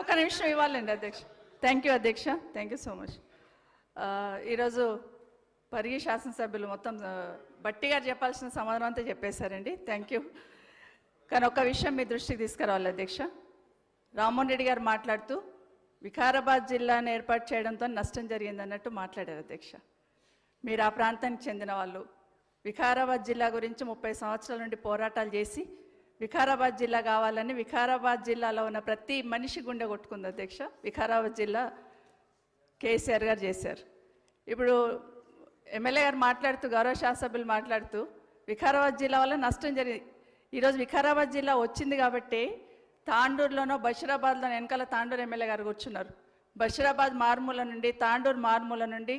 ఒక నిమిషం ఇవ్వాలండి అధ్యక్ష. థ్యాంక్ యూ అధ్యక్ష, థ్యాంక్ యూ సో మచ్. ఈరోజు పరిగి శాసనసభ్యులు మొత్తం బట్టి గారు చెప్పాల్సిన సమాధానం అంతా చెప్పేశారండి. Thank you. కానీ ఒక విషయం మీ దృష్టికి తీసుకురావాలి అధ్యక్ష. రామ్మోహన్ రెడ్డి గారు మాట్లాడుతూ వికారాబాద్ జిల్లాను ఏర్పాటు చేయడంతో నష్టం జరిగింది అన్నట్టు మాట్లాడారు అధ్యక్ష. మీరు ఆ ప్రాంతానికి చెందిన వాళ్ళు, వికారాబాద్ జిల్లా గురించి 30 సంవత్సరాల నుండి పోరాటాలు చేసి వికారాబాద్ జిల్లా కావాలని వికారాబాద్ జిల్లాలో ఉన్న ప్రతి మనిషి గుండె కొట్టుకుంది అధ్యక్ష. వికారాబాద్ జిల్లా కేసీఆర్ గారు చేశారు. ఇప్పుడు ఎమ్మెల్యే గారు మాట్లాడుతూ, గౌరవ శాసనసభ్యులు మాట్లాడుతూ వికారాబాద్ జిల్లా వల్ల నష్టం జరిగింది. ఈరోజు వికారాబాద్ జిల్లా వచ్చింది కాబట్టి తాండూరులోనో బషీరాబాద్లోనో వెనకాల తాండూరు ఎమ్మెల్యే గారు కూర్చున్నారు. బషీరాబాద్ మారుమూల నుండి, తాండూరు మారుమూల నుండి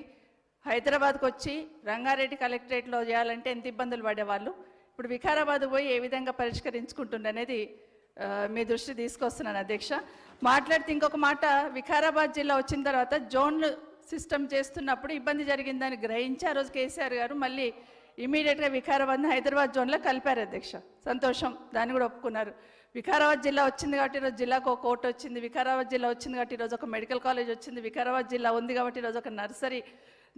హైదరాబాద్కి వచ్చి రంగారెడ్డి కలెక్టరేట్లో చేయాలంటే ఎంత ఇబ్బందులు పడేవాళ్ళు. ఇప్పుడు వికారాబాద్ పోయి ఏ విధంగా పరిష్కరించుకుంటుండే అనేది మీ దృష్టి తీసుకొస్తున్నాను అధ్యక్ష. మాట్లాడితే ఇంకొక మాట, వికారాబాద్ జిల్లా వచ్చిన తర్వాత జోన్లు సిస్టమ్ చేస్తున్నప్పుడు ఇబ్బంది జరిగిందని గ్రహించి ఆ రోజు కేసీఆర్ గారు మళ్ళీ ఇమీడియట్గా వికారాబాద్ని హైదరాబాద్ జోన్లో కలిపారు అధ్యక్ష. సంతోషం, దాన్ని కూడా ఒప్పుకున్నారు. వికారాబాద్ జిల్లా వచ్చింది కాబట్టి ఈరోజు జిల్లాకు ఒక కోర్టు వచ్చింది. వికారాబాద్ జిల్లా వచ్చింది కాబట్టి ఈరోజు ఒక మెడికల్ కాలేజ్ వచ్చింది. వికారాబాద్ జిల్లా ఉంది కాబట్టి ఈరోజు ఒక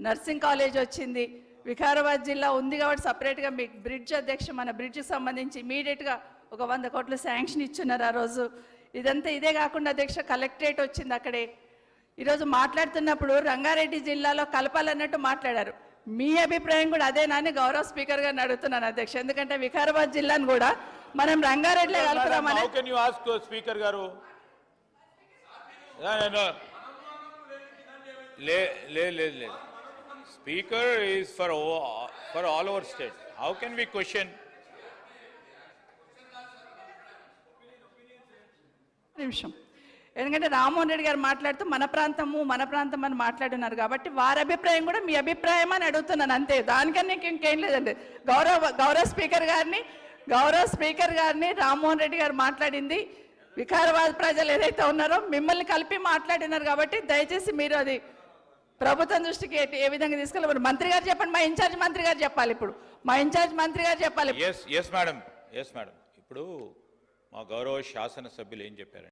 నర్సింగ్ కాలేజ్ వచ్చింది. వికారాబాద్ జిల్లా ఉంది కాబట్టి సపరేట్గా మీకు బ్రిడ్జ్ అధ్యక్ష, మన బ్రిడ్జ్కి సంబంధించి ఇమీడియట్గా ఒక 100 కోట్లు శాంక్షన్ ఇచ్చున్నారు ఆ రోజు. ఇదంతా ఇదే కాకుండా అధ్యక్ష కలెక్టరేట్ వచ్చింది అక్కడే. ఈరోజు మాట్లాడుతున్నప్పుడు రంగారెడ్డి జిల్లాలో కలపాలన్నట్టు మాట్లాడారు. మీ అభిప్రాయం కూడా అదేనా అని గౌరవ స్పీకర్ గారిని అడుగుతున్నాను అధ్యక్ష. ఎందుకంటే వికారాబాద్ జిల్లాను కూడా మనం రంగారెడ్డిలో కలుపుదామని. స్పీకర్ గారు లేదు, Speaker is for all our state. How can we question? నిమిషం. ఎందుకంటే రామ్మోహన్ రెడ్డి గారు మాట్లాడుతూ మన ప్రాంతం అని మాట్లాడున్నారు కాబట్టి వారి అభిప్రాయం కూడా మీ అభిప్రాయం అని అడుగుతున్నాను అంతే. దానికన్నా ఇంకేం లేదండి. గౌరవ స్పీకర్ గారిని రామ్మోహన్ రెడ్డి గారు మాట్లాడింది వికారాబాద్ ప్రజలు ఏదైతే ఉన్నారో మిమ్మల్ని కలిపి మాట్లాడినారు కాబట్టి దయచేసి మీరు అది ప్రభుత్వం దృష్టికి ఏ విధంగా తీసుకెళ్ళి మంత్రి గారు చెప్పండి. మా ఇన్ఛార్జ్ మంత్రి గారు చెప్పాలి. ఇప్పుడు మా ఇన్ఛార్జ్ మంత్రి గారు చెప్పాలి. Yes madam. ఇప్పుడు మా గౌరవ శాసనసభ్యులు ఏం చెప్పారు?